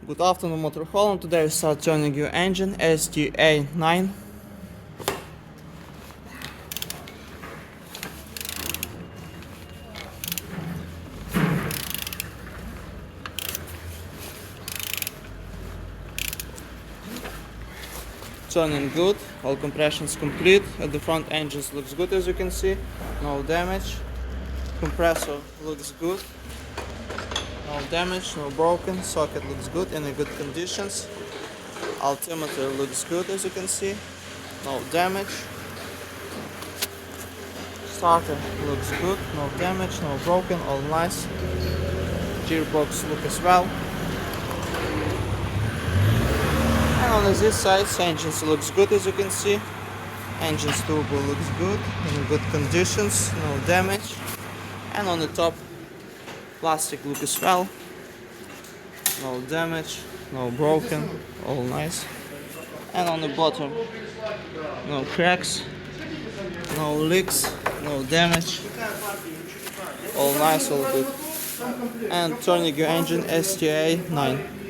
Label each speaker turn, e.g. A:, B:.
A: Good afternoon, Motor Holland. Today we start turning your engine STA9. Turning good, all compressions complete. At the front engines looks good, as you can see, no damage. Compressor looks good, no damage, no broken. Socket looks good, in good conditions. Altimeter looks good, as you can see, no damage. Starter looks good, no damage, no broken, all nice. Gearbox look as well. And on this side, engines looks good, as you can see. Engine's turbo looks good, in good conditions, no damage. And on the top, plastic look as well. No damage, no broken, all nice. And on the bottom, no cracks, no leaks, no damage, all nice, all good. And turning your engine STA9.